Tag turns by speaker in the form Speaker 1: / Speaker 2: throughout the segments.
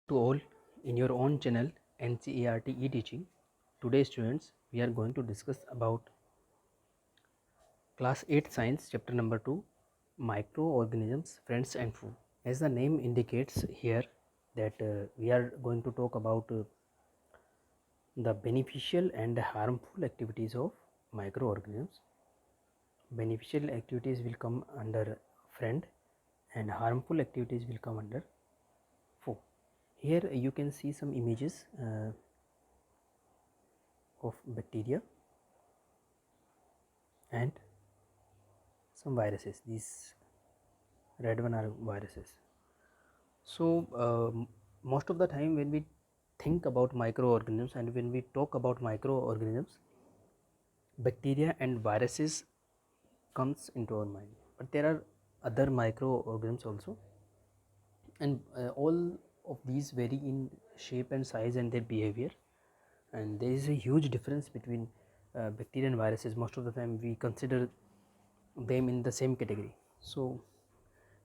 Speaker 1: To all in your own channel NCERT e-teaching. Today students we are going to discuss about class 8 science chapter number 2 microorganisms, friends and food. As the name indicates here that we are going to talk about the beneficial and harmful activities of microorganisms. Beneficial activities will come under friend and harmful activities will come under foe. Here you can see some images of bacteria and some viruses. These red one are viruses. So most of the time when we think about microorganisms and when we talk about microorganisms, bacteria and viruses comes into our mind, but there are other microorganisms also, and all of these vary in shape and size and their behavior, and there is a huge difference between bacteria and viruses. Most of the time we consider them in the same category. So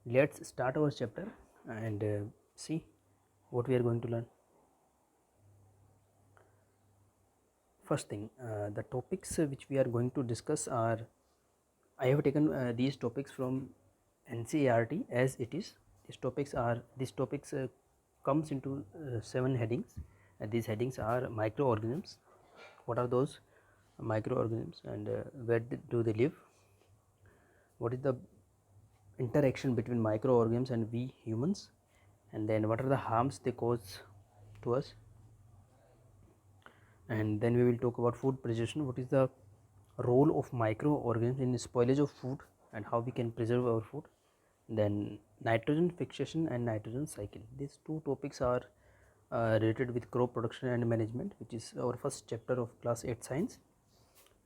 Speaker 1: let's start our chapter and see what we are going to learn. First thing, the topics which we are going to discuss are, I have taken these topics from NCERT as it is. These topics comes into 7 headings. These headings are microorganisms. What are those microorganisms and where do they live? What is the interaction between microorganisms and we humans? And then what are the harms they cause to us? And then we will talk about food preservation. What is the role of microorganisms in spoilage of food and how we can preserve our food? Then nitrogen fixation and nitrogen cycle. These two topics are related with crop production and management, which is our first chapter of class 8 science,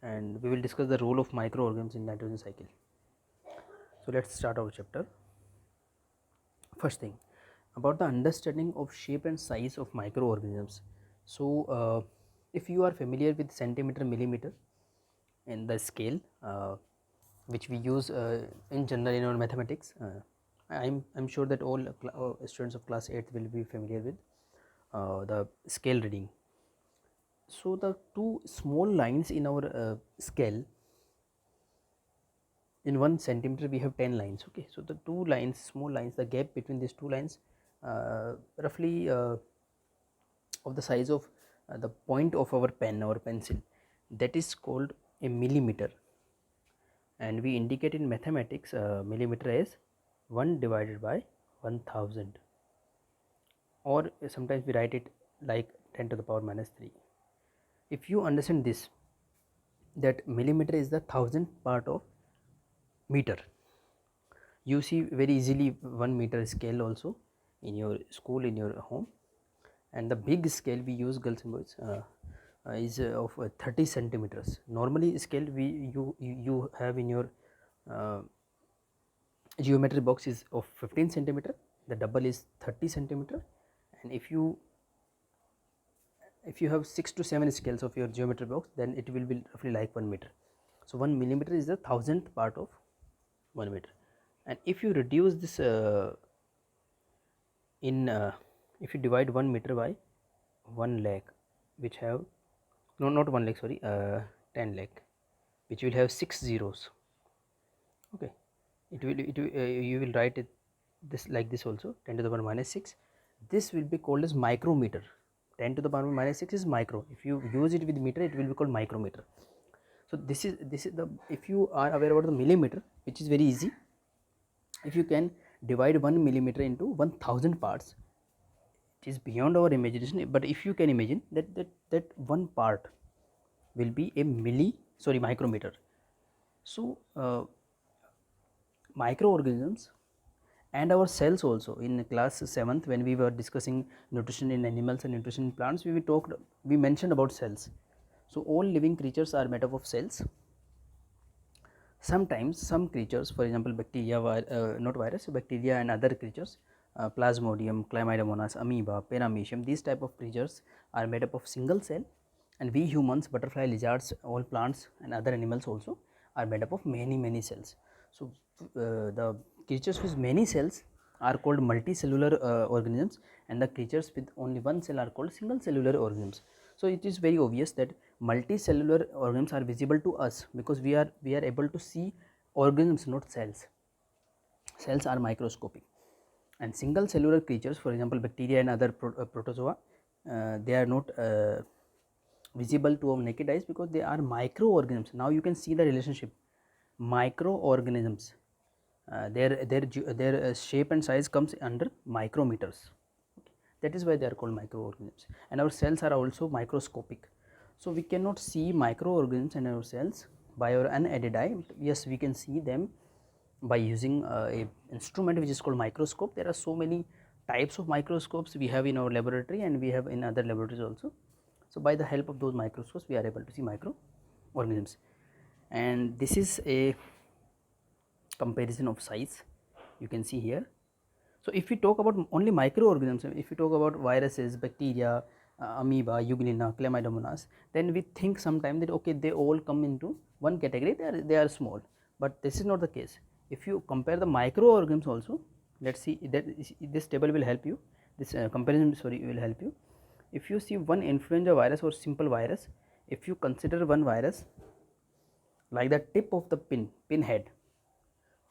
Speaker 1: and we will discuss the role of microorganisms in nitrogen cycle. So let's start our chapter. First thing, about the understanding of shape and size of microorganisms. So if you are familiar with centimeter, millimeter in the scale which we use in general in our mathematics, I'm sure that all students of class 8 will be familiar with the scale reading. So the two small lines in our scale, in 1 centimeter we have 10 lines. Okay, so the two lines, small lines, the gap between these two lines roughly of the size of the point of our pen or pencil, that is called a millimeter, and we indicate in mathematics millimeter as 1 divided by 1000, or sometimes we write it like 10 to the power minus 3. If you understand this, that millimeter is the 1000th part of meter, you see very easily 1 meter scale also in your school, in your home. And the big scale we use, girls and boys, is of 30 centimeters. Normally scale you have in your uh, geometry box is of 15 centimeter, the double is 30 centimeter, and if you have 6 to 7 scales of your geometry box, then it will be roughly like 1 meter. So 1 millimeter is the 1000th part of 1 meter. And if you reduce this in if you divide 1 meter by 1 lakh, which have no, not 1 lakh, sorry, 10 lakh, which will have 6 zeros. Okay, you will write it this like this also, 10 to the power minus 6. This will be called as micrometer. 10 to the power minus 6 is micro. If you use it with meter, it will be called micrometer. So this is the, if you are aware about the millimeter, which is very easy, if you can divide 1 millimeter into 1000 parts, it is beyond our imagination, but if you can imagine that one part will be a micrometer. So microorganisms and our cells also, in class 7th when we were discussing nutrition in animals and nutrition in plants, we mentioned about cells. So all living creatures are made up of cells. Sometimes some creatures, for example bacteria, not virus, bacteria and other creatures, plasmodium, chlamydomonas, amoeba, paramecium, these type of creatures are made up of single cell, and we humans, butterfly, lizards, all plants and other animals also are made up of many cells. So the creatures with many cells are called multicellular organisms, and the creatures with only one cell are called single cellular organisms. So it is very obvious that multicellular organisms are visible to us because we are able to see organisms, not cells. Cells are microscopic, and single cellular creatures, for example bacteria and other protozoa, they are not visible to our naked eyes because they are microorganisms. Now you can see the relationship. Microorganisms, their shape and size comes under micrometers. Okay. That is why they are called microorganisms. And our cells are also microscopic. So we cannot see microorganisms in our cells by our unaided eye. Yes, we can see them by using a instrument which is called microscope. There are so many types of microscopes we have in our laboratory, and we have in other laboratories also. So by the help of those microscopes we are able to see microorganisms, and this is a comparison of size you can see here. So if we talk about only microorganisms, if we talk about viruses, bacteria, amoeba, euglena, chlamydomonas, then we think sometimes that okay, they all come into one category, they are small, but this is not the case. If you compare the microorganisms also, let's see that this table will help you, this comparison will help you. If you see one influenza virus or simple virus, if you consider one virus like the tip of the pin head,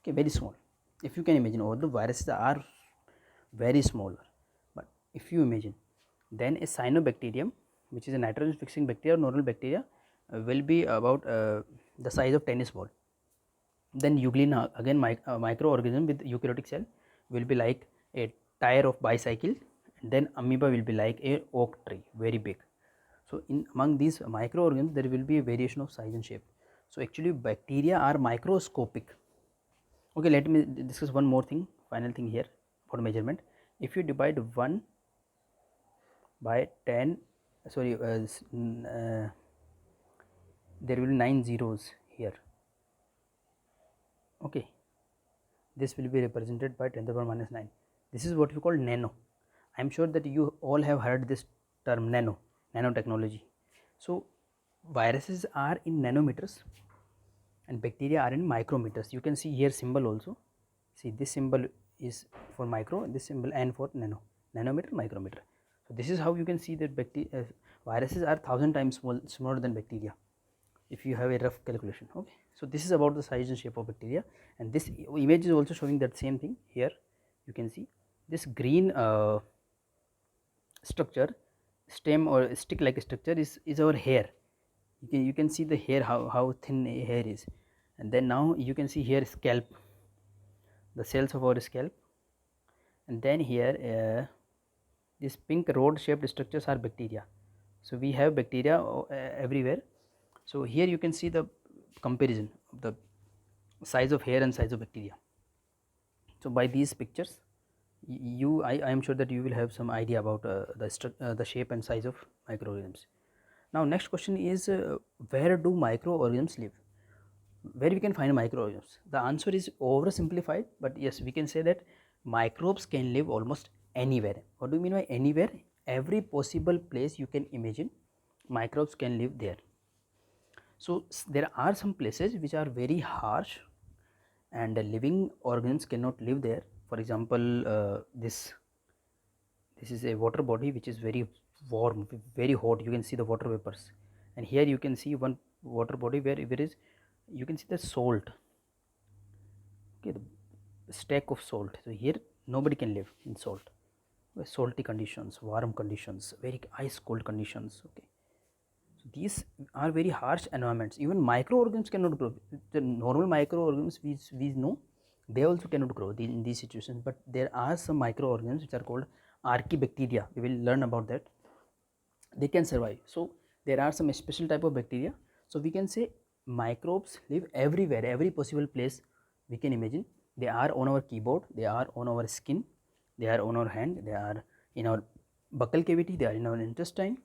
Speaker 1: okay, very small. If you can imagine, all the viruses are very smaller, but if you imagine, then a cyanobacterium, which is a nitrogen fixing bacteria or normal bacteria, will be about the size of tennis ball. Then euglena, again microorganism with eukaryotic cell, will be like a tire of bicycle, and then amoeba will be like a oak tree, very big. So in among these microorganisms there will be a variation of size and shape. So actually bacteria are microscopic. Okay, let me discuss one more thing, final thing here for measurement. If you divide 1 by 10, sorry, there will be 9 zeros here. Okay, this will be represented by 10 to the power minus 9. This is what we call nano. I am sure that you all have heard this term nanotechnology. So viruses are in nanometers and bacteria are in micrometers. You can see here symbol also. See, this symbol is for micro, this symbol N for nanometer, micrometer. So this is how you can see that viruses are 1000 times smaller than bacteria, if you have a rough calculation. Okay, so this is about the size and shape of bacteria, and this image is also showing that same thing. Here you can see this green structure, stem or stick like structure is our hair. You can see the hair, how thin hair is, and then now you can see here scalp, the cells of our scalp, and then here these pink rod shaped structures are bacteria. So we have bacteria everywhere. So here you can see the comparison of the size of hair and size of bacteria. So by these pictures I am sure that you will have some idea about the shape and size of microorganisms. Now next question is where do microorganisms live? Where we can find microorganisms? The answer is oversimplified, but yes, we can say that microbes can live almost anywhere. What do you mean by anywhere? Every possible place you can imagine, microbes can live there. So there are some places which are very harsh and living organisms cannot live there. For example, this is a water body which is very warm, very hot. You can see the water vapors, and here you can see one water body where there is, you can see the salt. Okay, the stack of salt. So here nobody can live in salt, salty conditions, warm conditions, very ice cold conditions. Okay, so these are very harsh environments. Even microorganisms cannot grow. The normal microorganisms we know, they also cannot grow in these situations, but there are some microorganisms which are called archaebacteria. We will learn about that. They can survive. So there are some special type of bacteria. So we can say microbes live everywhere, every possible place we can imagine. They are on our keyboard, they are on our skin, they are on our hand, they are in our buccal cavity, they are in our intestine,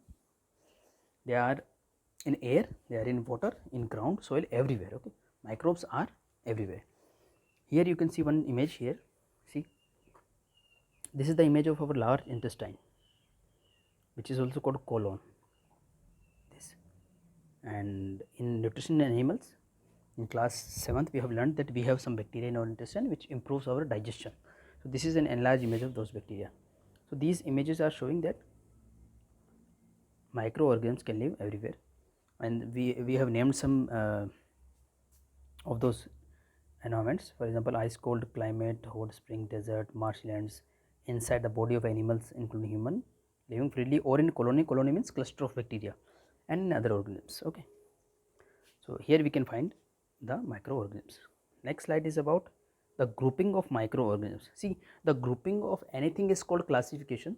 Speaker 1: they are in air, they are in water, in ground, soil, everywhere. Okay, microbes are everywhere. Here you can see one image here. See, this is the image of our large intestine, which is also called colon. This, and in nutrition in animals, in class 7th we have learned that we have some bacteria in our intestine which improves our digestion. So this is an enlarged image of those bacteria. So these images are showing that microorganisms can live everywhere, and we have named some of those environments. For example, ice cold climate, hot spring, desert, marshlands, inside the body of animals including human living freely, or in colony. Colony means cluster of bacteria and other organisms. Okay, so here we can find the microorganisms. Next slide is about the grouping of microorganisms. See, the grouping of anything is called classification.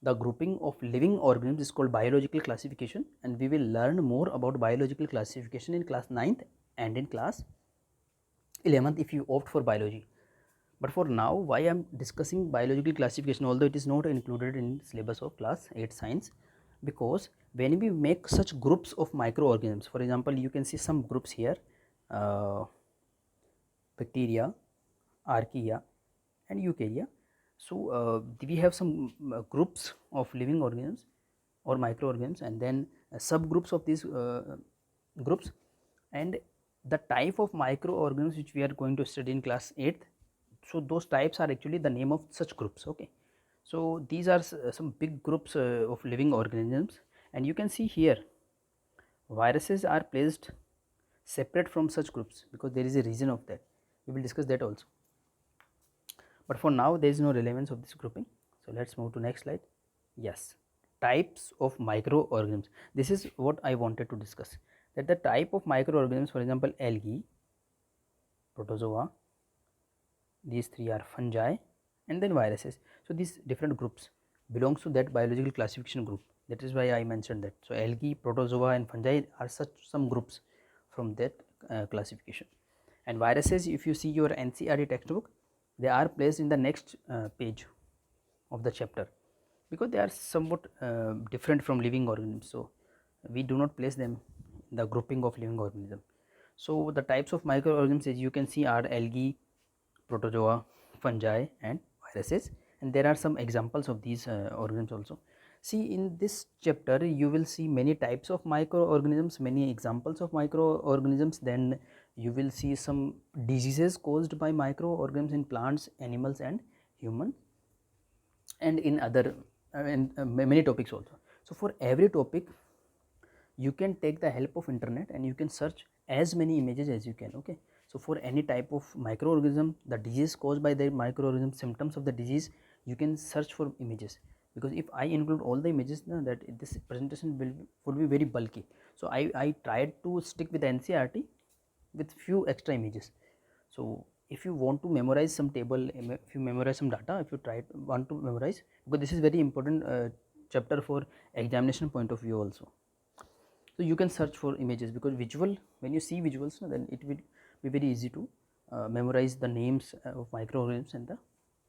Speaker 1: The grouping of living organisms is called biological classification, and we will learn more about biological classification in class 9th and in class 11th if you opt for biology. But for now, why I am discussing biological classification, although it is not included in syllabus of class 8 science, because when we make such groups of microorganisms, for example, you can see some groups here, uh, bacteria, archaea and eukarya. So we have some groups of living organisms or microorganisms, and then subgroups of these groups, and the type of microorganisms which we are going to study in class 8th. So those types are actually the name of such groups. Okay, so these are some big groups of living organisms, and you can see here viruses are placed separate from such groups because there is a reason of that. We will discuss that also, but for now there is no relevance of this grouping. So let's move to next slide. Yes, types of microorganisms. This is what I wanted to discuss, that the type of microorganisms, for example, algae, protozoa, these three are fungi, and then viruses. So these different groups belongs to that biological classification group. That is why I mentioned that. So algae, protozoa and fungi are such some groups from that classification. And viruses, if you see your NCERT textbook, they are placed in the next page of the chapter, because they are somewhat different from living organisms. So we do not place them in the grouping of living organism. So the types of microorganisms, as you can see, are algae, protozoa, fungi and viruses, and there are some examples of these organisms also. See, in this chapter you will see many types of microorganisms, many examples of microorganisms, then you will see some diseases caused by microorganisms in plants, animals and human, and in other many topics also. So for every topic you can take the help of internet and you can search as many images as you can. Okay, so for any type of microorganism, the disease caused by the microorganism, symptoms of the disease, you can search for images, because if I include all the images, that this presentation would be very bulky. So I tried to stick with NCERT with few extra images. So if you want to memorize some table, if you memorize some data, if you want to memorize, because this is very important chapter for examination point of view also. So you can search for images, because visual, when you see visuals, then it will be very easy to memorize the names of microorganisms, and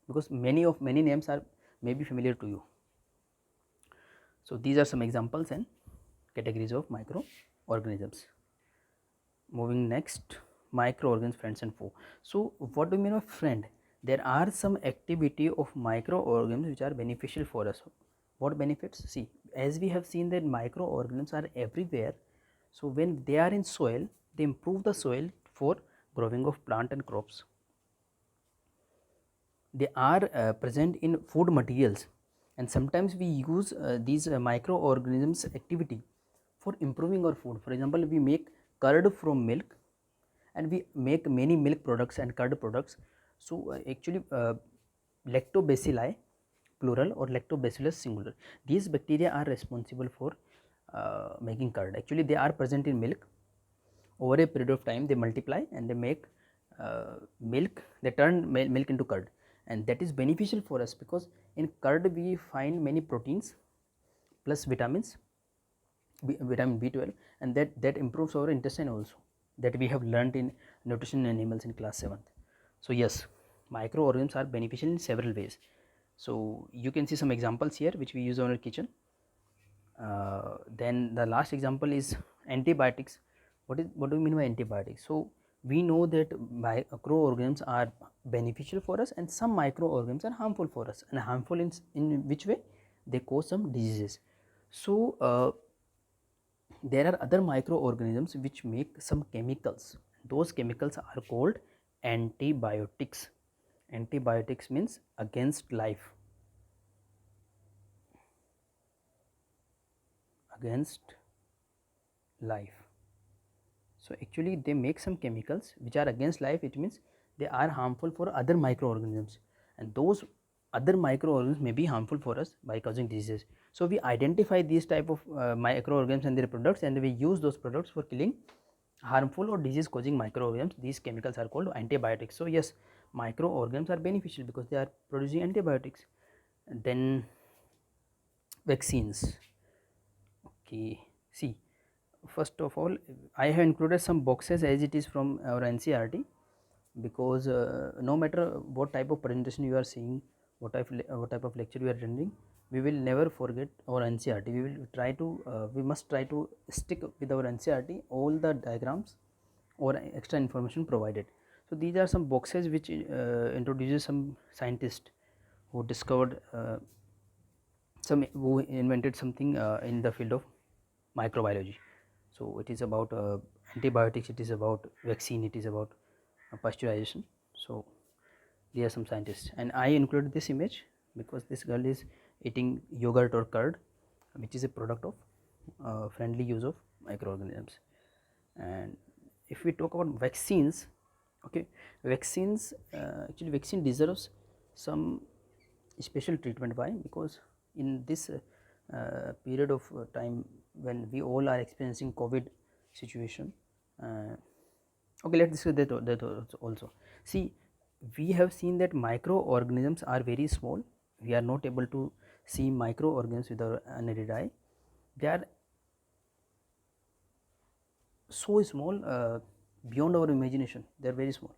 Speaker 1: because many names are maybe familiar to you. So these are some examples and categories of microorganisms. Moving next, microorganisms, friends and foe. So what do you mean by friend? There are some activity of microorganisms which are beneficial for us. What benefits? See, as we have seen that microorganisms are everywhere. So when they are in soil, they improve the soil for growing of plant and crops. They are present in food materials, and sometimes we use these microorganisms activity for improving our food. For example, we make curd from milk, and we make many milk products and curd products. So actually lactobacilli plural or lactobacillus singular, these bacteria are responsible for making curd. Actually they are present in milk. Over a period of time they multiply and they make milk, they turn milk into curd, and that is beneficial for us, because in curd we find many proteins plus vitamins, vitamin B12, and that improves our intestine also, that we have learnt in nutrition in animals in class 7th. So yes, microorganisms are beneficial in several ways. So you can see some examples here which we use on our kitchen. Then the last example is antibiotics. What do you mean by antibiotics? So we know that microorganisms are beneficial for us, and some microorganisms are harmful for us. And harmful in which way? They cause some diseases. So there are other microorganisms which make some chemicals. Those chemicals are called antibiotics. Antibiotics means against life, against life. So actually they make some chemicals which are against life. It means they are harmful for other microorganisms, and those other microorganisms may be harmful for us by causing diseases. So we identify these type of microorganisms and their products, and we use those products for killing harmful or disease causing microorganisms. These chemicals are called antibiotics. So yes, microorganisms are beneficial because they are producing antibiotics. And then vaccines. Okay, see, first of all, I have included some boxes as it is from our NCERT, because no matter what type of presentation you are seeing, what type of lecture you are attending, we will never forget our NCERT. We will try to we must try to stick with our NCERT all the diagrams or extra information provided. So these are some boxes which introduces some scientist who discovered who invented something in the field of microbiology. So it is about antibiotics, it is about vaccine, it is about pasteurization. So there are some scientists, and I included this image because this girl is eating yogurt or curd, which is a product of friendly use of microorganisms. And if we talk about vaccines, okay, vaccines, actually vaccine deserves some special treatment. Why? Because in this period of time when we all are experiencing COVID situation, okay, let's discuss that also. See, we have seen that microorganisms are very small. We are not able to see microorganisms with our unaided eye. They are so small, beyond our imagination. They are very small.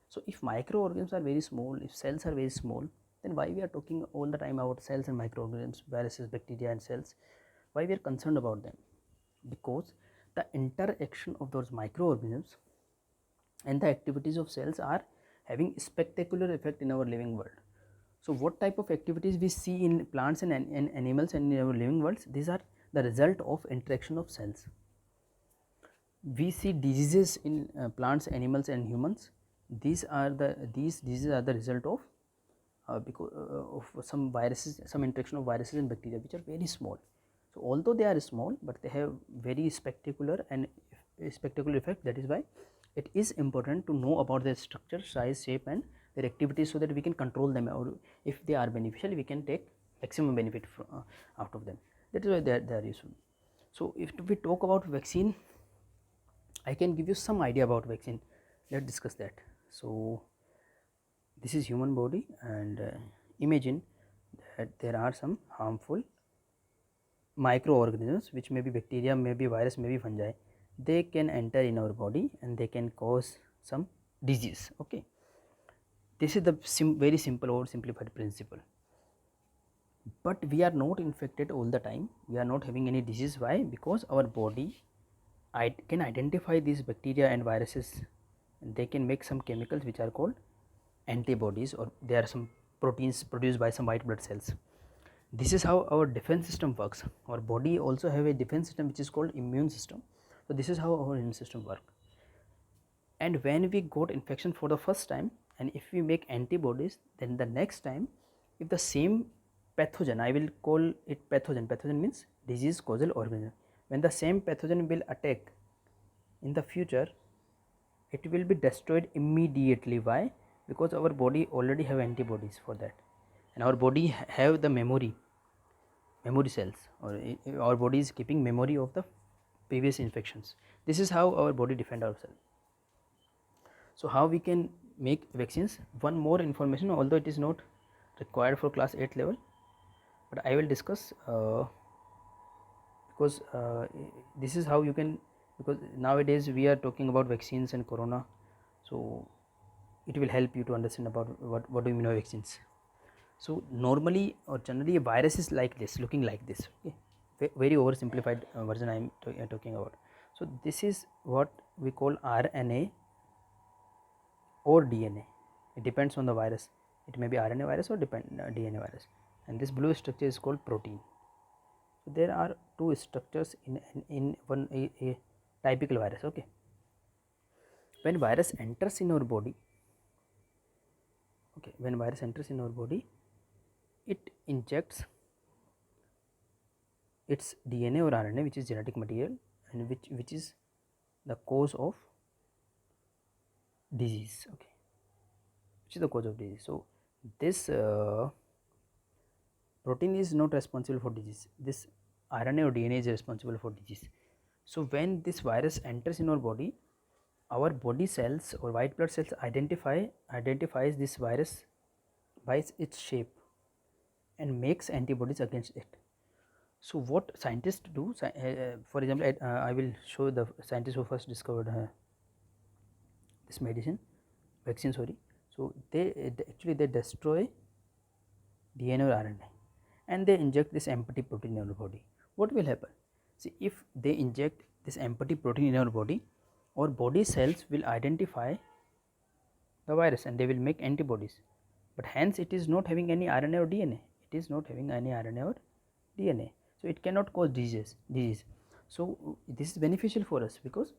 Speaker 1: So if microorganisms are very small, if cells are very small, then why we are talking all the time about cells and microorganisms, viruses, bacteria and cells? Why we are concerned about them? Because the interaction of those microorganisms and the activities of cells are having spectacular effect in our living world. So what type of activities we see in plants and animals and in our living worlds? These are the result of interaction of cells. We see diseases in plants, animals and humans. These diseases are the result of because of some viruses, some interaction of viruses and bacteria, which are very small. So although they are small, but they have very spectacular effect. That is why it is important to know about their structure, size, shape and their activities, so that we can control them, or if they are beneficial, we can take maximum benefit out of them. That is why they are useful. So if we talk about vaccine, I can give you some idea about vaccine. Let's discuss that. So this is human body, and imagine that there are some harmful microorganisms, which may be bacteria, may be virus, may be fungi. They can enter in our body and they can cause some disease. Okay, this is the very simple or simplified principle. But we are not infected all the time. We are not having any disease. Why? Because our body can identify these bacteria and viruses, and they can make some chemicals which are called antibodies, or there are some proteins produced by some white blood cells. This is how our defense system works. Our body also have a defense system which is called immune system. So this is how our immune system works. And when we got infection for the first time, and if we make antibodies, then the next time, if the same pathogen, I will call it pathogen means disease causal organism, when the same pathogen will attack in the future, it will be destroyed immediately. Why? Because our body already have antibodies for that, and our body have the memory cells, or our body is keeping memory of the previous infections. This is how our body defend ourselves. So how we can make vaccines? One more information, although it is not required for class 8 level, but I will discuss because this is how you can, because nowadays we are talking about vaccines and corona, so it will help you to understand about what do you mean by vaccines. So normally or generally a virus is like this, looking like this. Okay, very oversimplified version I am talking about. So this is what we call RNA or DNA. It depends on the virus. It may be RNA virus or DNA virus, and this blue structure is called protein. So there are two structures in one a typical virus. Okay, when virus enters in our body, Okay, when virus enters in our body, it injects its DNA or RNA, which is genetic material, and which is the cause of disease. Okay, which is the cause of disease. So this protein is not responsible for disease. This RNA or DNA is responsible for disease. So when this virus enters in our body cells or white blood cells identifies this virus by its shape and makes antibodies against it. So what scientists do, for example, I will show the scientists who first discovered this medicine, vaccine, sorry. So they actually they destroy DNA or RNA and they inject this empty protein in our body. What will happen? See, if they inject this empty protein in our body cells will identify the virus and they will make antibodies. But hence it is not having any RNA or DNA. It is not having any RNA or DNA. So it cannot cause disease. So this is beneficial for us because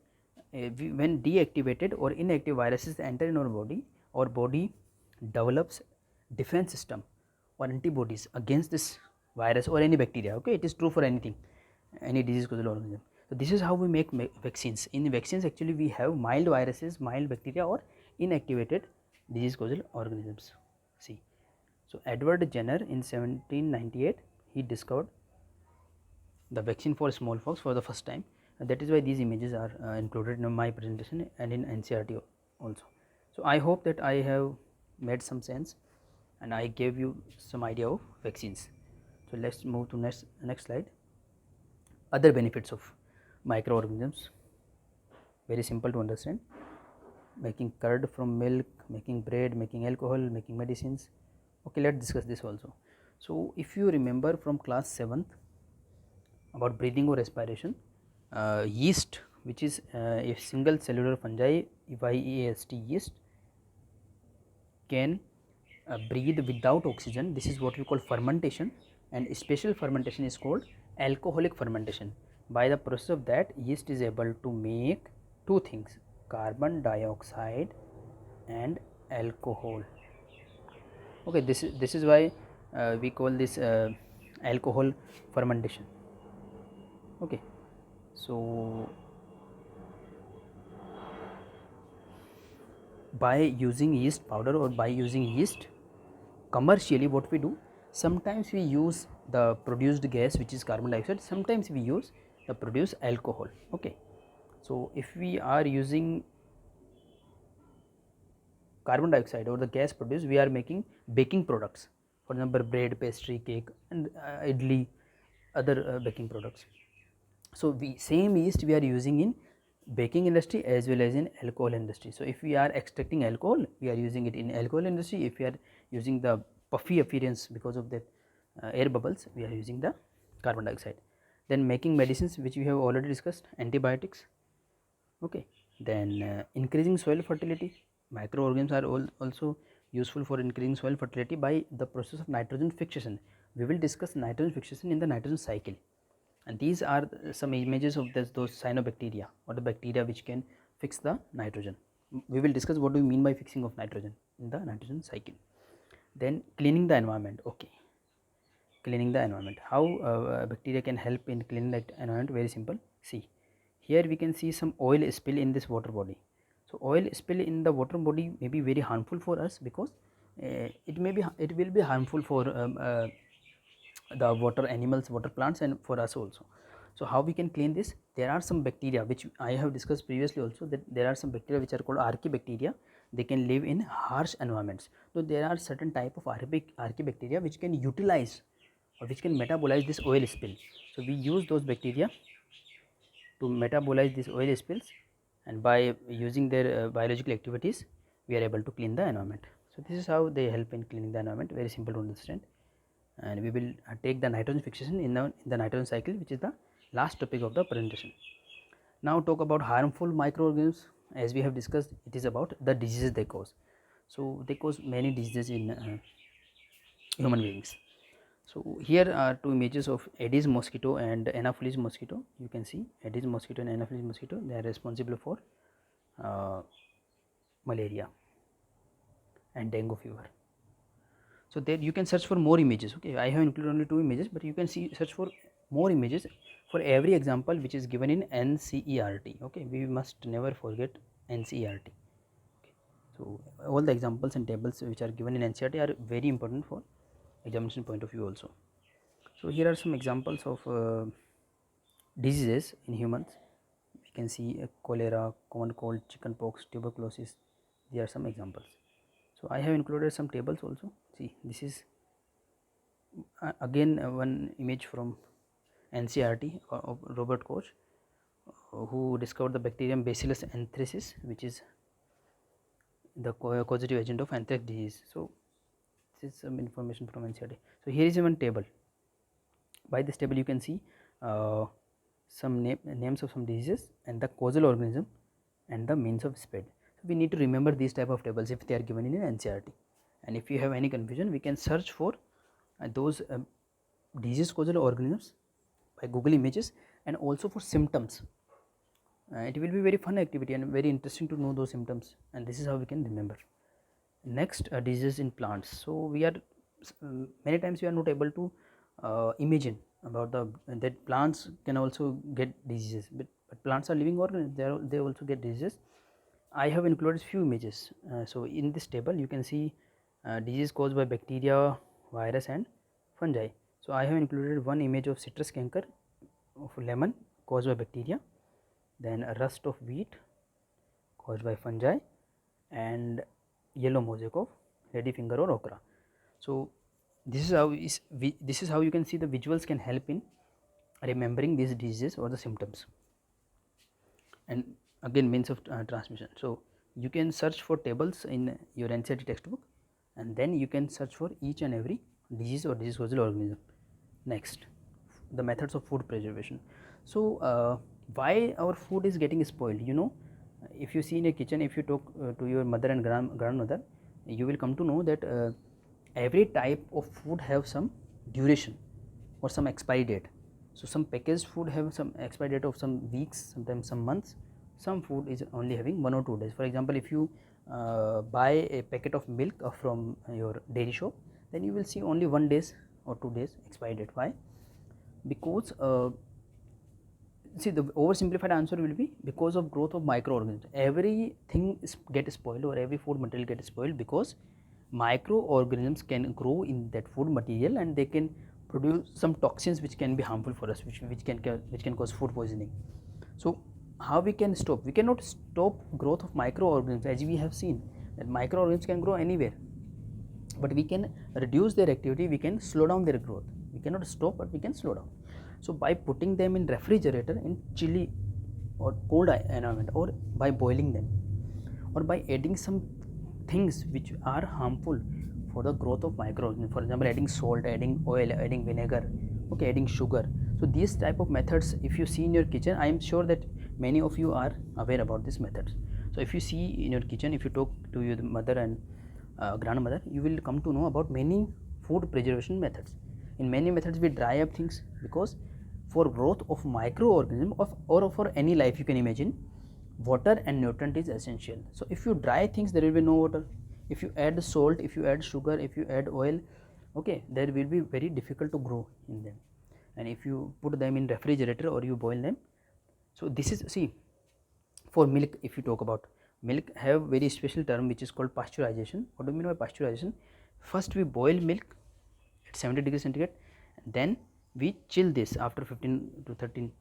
Speaker 1: when deactivated or inactive viruses enter in our body develops defense system or antibodies against this virus or any bacteria. Okay, it is true for anything, any disease causal organism. So this is how we make vaccines. In vaccines actually we have mild viruses, mild bacteria or inactivated disease causal organisms. See, so Edward Jenner in 1798 he discovered the vaccine for smallpox for the first time, and that is why these images are included in my presentation and in NCERT also. So I hope that I have made some sense and I gave you some idea of vaccines. So let's move to next slide. Other benefits of microorganisms, very simple to understand: making curd from milk, making bread, making alcohol, making medicines. Okay, let's discuss this also. So if you remember from class 7th about breathing or respiration, yeast, which is a single cellular fungi, yeast, yeast can breathe without oxygen. This is what we call fermentation, and special fermentation is called alcoholic fermentation. By the process of that, yeast is able to make two things: carbon dioxide and alcohol. Okay, this is why we call this alcohol fermentation. Okay, so by using yeast powder or by using yeast commercially, what we do, sometimes we use the produced gas which is carbon dioxide, sometimes we use the produced alcohol. Okay, so if we are using carbon dioxide or the gas produced, we are making baking products, for example bread, pastry, cake and idli, other baking products. So we same yeast we are using in baking industry as well as in alcohol industry. So if we are extracting alcohol, we are using it in alcohol industry. If we are using the puffy appearance because of the air bubbles, we are using the carbon dioxide. Then making medicines, which we have already discussed, antibiotics. Okay, then increasing soil fertility. Microorganisms are also useful for increasing soil fertility by the process of nitrogen fixation. We will discuss nitrogen fixation in the nitrogen cycle, and these are some images of those cyanobacteria or the bacteria which can fix the nitrogen. We will discuss what do we mean by fixing of nitrogen in the nitrogen cycle. Then cleaning the environment. Okay, cleaning the environment, how bacteria can help in cleaning that environment? Very simple. See, here we can see some oil spill in this water body. So oil spill in the water body may be very harmful for us because it will be harmful for the water animals, water plants, and for us also. So how we can clean this? There are some bacteria which I have discussed previously also, that there are some bacteria which are called archaebacteria. They can live in harsh environments. So there are certain type of archaebacteria which can utilize or which can metabolize this oil spill. So we use those bacteria to metabolize these oil spills, and by using their biological activities, we are able to clean the environment. So this is how they help in cleaning the environment. Very simple to understand. And we will take the nitrogen fixation in the nitrogen cycle, which is the last topic of the presentation. Now talk about harmful microorganisms. As we have discussed, it is about the diseases they cause. So they cause many diseases in human beings. So here are two images of Aedes mosquito and Anopheles mosquito. You can see Aedes mosquito and Anopheles mosquito, they are responsible for malaria and dengue fever. So there you can search for more images. Okay, I have included only 2 images, but you can search for more images for every example which is given in NCERT. Okay, we must never forget NCERT. Okay. So all the examples and tables which are given in NCERT are very important for examination point of view also. So here are some examples of diseases in humans. We can see cholera, common cold, chickenpox, tuberculosis. There are some examples. So I have included some tables also. See, this is again one image from NCERT of Robert Koch, who discovered the bacterium Bacillus anthracis, which is the causative agent of anthrax disease. So this is some information from NCERT. So here is one table. By this table you can see some names of some diseases and the causal organism and the means of spread. So we need to remember these type of tables if they are given in an NCERT. And if you have any confusion, we can search for those disease causal organisms by Google Images, and also for symptoms. It will be very fun activity and very interesting to know those symptoms, and this is how we can remember. Next, diseases in plants. So we are many times we are not able to imagine about that plants can also get diseases, but plants are living organisms, they also get diseases. I have included few images. So in this table you can see disease caused by bacteria, virus and fungi. So I have included one image of citrus canker of lemon caused by bacteria, then a rust of wheat caused by fungi, and yellow mosaic of ladyfinger or okra. So this is how you can see the visuals can help in remembering these diseases or the symptoms. And again, means of transmission. So you can search for tables in your NCERT textbook, and then you can search for each and every disease or disease causal organism. Next, the methods of food preservation. So why our food is getting spoiled? You know, if you see in a kitchen, if you talk to your mother and grandmother, you will come to know that every type of food have some duration or some expiry date. So some packaged food have some expiry date of some weeks, sometimes some months. Some food is only having 1 or 2 days. For example, if you buy a packet of milk from your dairy shop, then you will see only 1 days or 2 days expiry date. Why? Because see, the oversimplified answer will be because of growth of microorganisms. Everything gets spoiled, or every food material gets spoiled because microorganisms can grow in that food material, and they can produce some toxins which can be harmful for us, which can cause food poisoning. So how we can stop? We cannot stop growth of microorganisms, as we have seen that microorganisms can grow anywhere, but we can reduce their activity, we can slow down their growth. We cannot stop, but we can slow down. So by putting them in refrigerator, in chilly or cold environment, or by boiling them, or by adding some things which are harmful for the growth of microorganisms, for example adding salt, adding oil, adding vinegar, okay, adding sugar. So these type of methods, if you see in your kitchen, I am sure that many of you are aware about these methods. So if you see in your kitchen, if you talk to your mother and grandmother, you will come to know about many food preservation methods. In many methods we dry up things, because for growth of microorganism or for any life you can imagine, water and nutrient is essential. So if you dry things, there will be no water. If you add salt, if you add sugar, if you add oil, okay, there will be very difficult to grow in them. And if you put them in refrigerator or you boil them, so this is, see, for milk, if you talk about milk, have very special term which is called pasteurization. What do you mean by pasteurization? First we boil milk at 70 degrees centigrade, and then we chill this after 15 to 13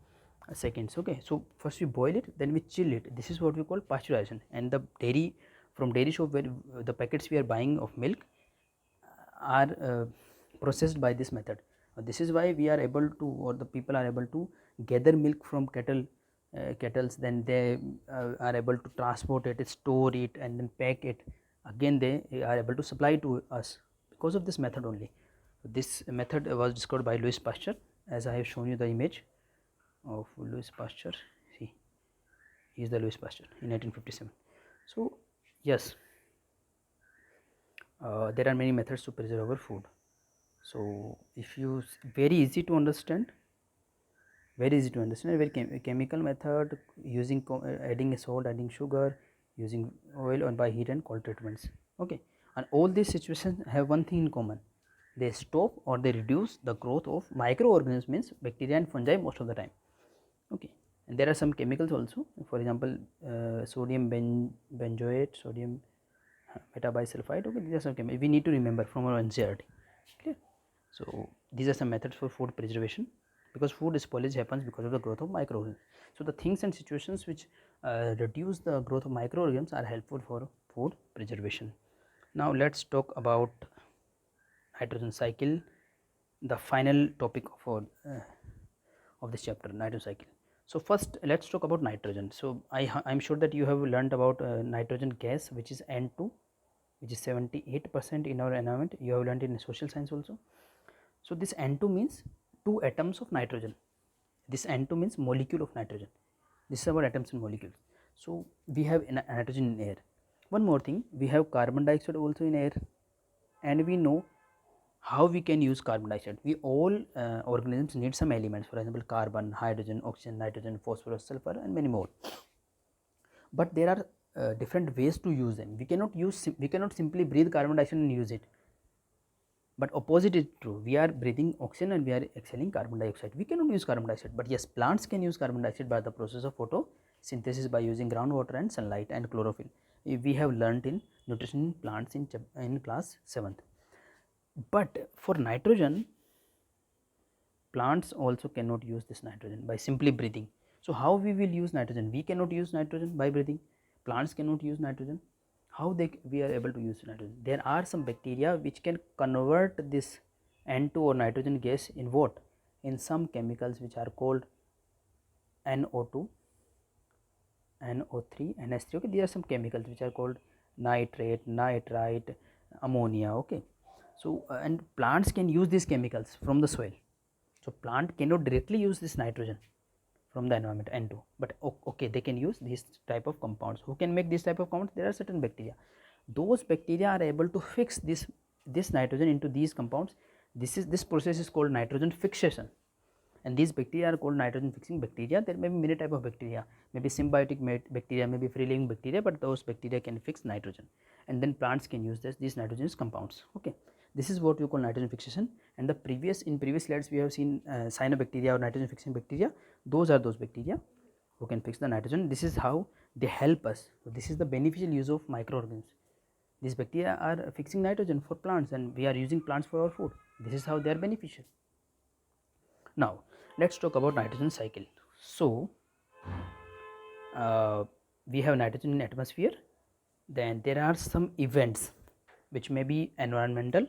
Speaker 1: seconds. Okay, so first we boil it, then we chill it. This is what we call pasteurization. And the dairy, from dairy shop, where the packets we are buying of milk are processed by this method. This is why we are able to, or the people are able to gather milk from kettles, then they are able to transport it, store it, and then pack it. Again they are able to supply to us because of this method only. This method was discovered by Louis Pasteur, as I have shown you the image of Louis Pasteur. See, he is the Louis Pasteur in 1957. So yes, there are many methods to preserve our food. So if you, very easy to understand, very chemical method, using adding salt, adding sugar, using oil, and by heat and cold treatments. Okay, And all these situations have one thing in common: they stop or they reduce the growth of microorganisms, means bacteria and fungi most of the time. Okay, and there are some chemicals also. For example, sodium benzoate, sodium metabisulfite. Okay, these are some chemicals we need to remember from our NCERT. Clear? So these are some methods for food preservation, because food spoilage happens because of the growth of microorganisms. So the things and situations which reduce the growth of microorganisms are helpful for food preservation. Now let's talk about nitrogen cycle, the final topic of this chapter, nitrogen cycle. So first let's talk about nitrogen. So I'm sure that you have learned about nitrogen gas, which is N2, which is 78% in our environment. You have learned in social science also. So this N2 means 2 atoms of nitrogen. This N2 means molecule of nitrogen. This is our atoms and molecules. So we have nitrogen in air. One more thing, we have carbon dioxide also in air, and we know how we can use carbon dioxide. We all organisms need some elements, for example carbon, hydrogen, oxygen, nitrogen, phosphorus, sulfur, and many more. But there are different ways to use them. We cannot simply breathe carbon dioxide and use it. But opposite is true. We are breathing oxygen and we are exhaling carbon dioxide. We cannot use carbon dioxide, but yes, plants can use carbon dioxide by the process of photosynthesis, by using groundwater and sunlight and chlorophyll. We have learnt in nutrition plants in class 7th. But for nitrogen, plants also cannot use this nitrogen by simply breathing. So how we will use nitrogen? We cannot use nitrogen by breathing. Plants cannot use nitrogen. How we are able to use nitrogen? There are some bacteria which can convert this N2 or nitrogen gas in what? In some chemicals which are called NO2, NO3, NH3. Okay, these are some chemicals which are called nitrate, nitrite, ammonia. Okay, so and plants can use these chemicals from the soil. So plant cannot directly use this nitrogen from the environment N2, but okay, they can use these type of compounds. Who can make this type of compounds? There are certain bacteria. Those bacteria are able to fix this nitrogen into these compounds. This process is called nitrogen fixation, and these bacteria are called nitrogen fixing bacteria. There may be many type of bacteria, maybe symbiotic bacteria, maybe free living bacteria, but those bacteria can fix nitrogen, and then plants can use these nitrogen compounds. Okay, this is what you call nitrogen fixation. And in previous slides we have seen cyanobacteria or nitrogen fixing bacteria. Those are those bacteria who can fix the nitrogen. This is how they help us. So this is the beneficial use of microorganisms. These bacteria are fixing nitrogen for plants, and we are using plants for our food. This is how they are beneficial. Now let's talk about nitrogen cycle. So we have nitrogen in atmosphere. Then there are some events which may be environmental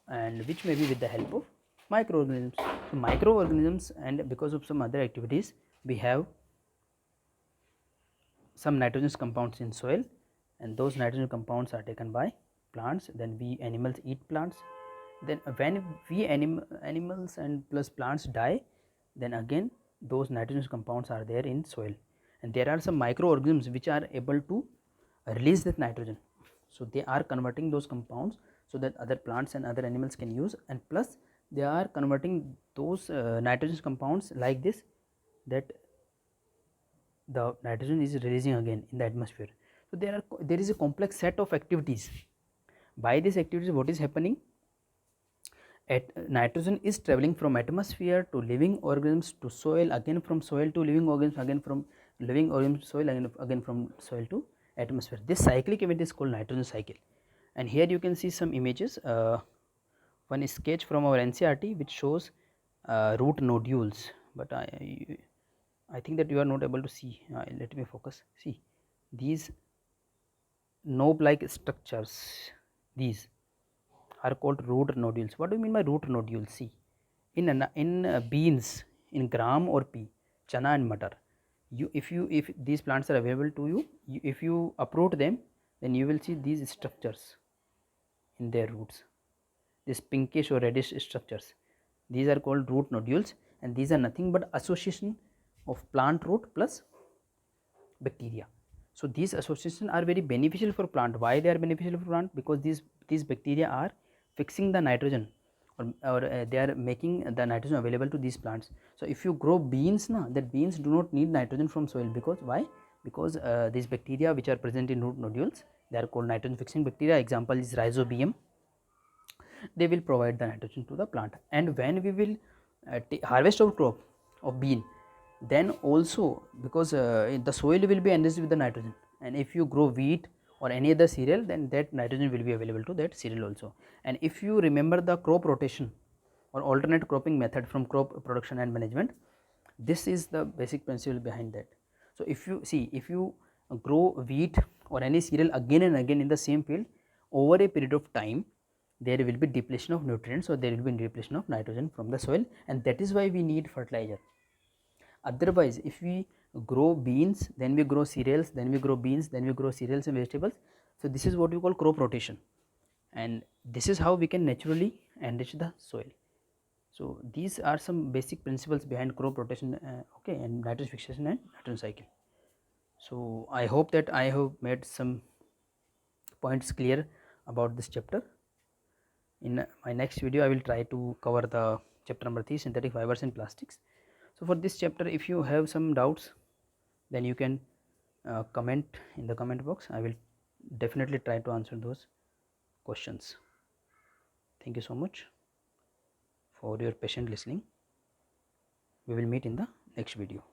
Speaker 1: and which may be with the help of microorganisms. So microorganisms, and because of some other activities, we have some nitrogen compounds in soil, and those nitrogen compounds are taken by plants. Then we animals eat plants. Then when we animals and plus plants die, then again those nitrogen compounds are there in soil, and there are some microorganisms which are able to release that nitrogen. So they are converting those compounds so that other plants and other animals can use, and plus they are converting those nitrogen compounds like this, that the nitrogen is releasing again in the atmosphere. So there is a complex set of activities. By these activities, what is happening? Nitrogen is traveling from atmosphere to living organisms to soil, again from soil to living organisms, again from living organisms to soil, again from soil to atmosphere. This cyclic event is called nitrogen cycle. And here you can see some images. One sketch from our NCERT which shows root nodules, but I think that you are not able to see. Let me focus. See these knob like structures, these are called root nodules. What do you mean by root nodules? See, in beans, in gram or pea, chana and matar, if these plants are available to you, if you uproot them, then you will see these structures in their roots, these pinkish or reddish structures. These are called root nodules, and these are nothing but association of plant root plus bacteria. So these associations are very beneficial for plant. Why they are beneficial for plant? Because these bacteria are fixing the nitrogen, or they are making the nitrogen available to these plants. So if you grow beans, that beans do not need nitrogen from soil, because why? Because these bacteria which are present in root nodules, they are called nitrogen fixing bacteria. Example is Rhizobium. They will provide the nitrogen to the plant. And when we will harvest our crop of bean, then also because the soil will be enriched with the nitrogen, and if you grow wheat or any other cereal, then that nitrogen will be available to that cereal also. And if you remember the crop rotation or alternate cropping method from crop production and management, this is the basic principle behind that. So if you see, if you grow wheat or any cereal again and again in the same field, over a period of time there will be depletion of nutrients, or there will be depletion of nitrogen from the soil, and that is why we need fertilizer. Otherwise, if we grow beans, then we grow cereals, then we grow beans, then we grow cereals and vegetables. So this is what we call crop rotation, and this is how we can naturally enrich the soil. So these are some basic principles behind crop rotation, okay, and nitrogen fixation and nitrogen cycle. So I hope that I have made some points clear about this chapter. In my next video, I will try to cover the chapter number 3, synthetic fibers and plastics. So for this chapter, if you have some doubts, then you can comment in the comment box. I will definitely try to answer those questions. Thank you so much for your patient listening. We will meet in the next video.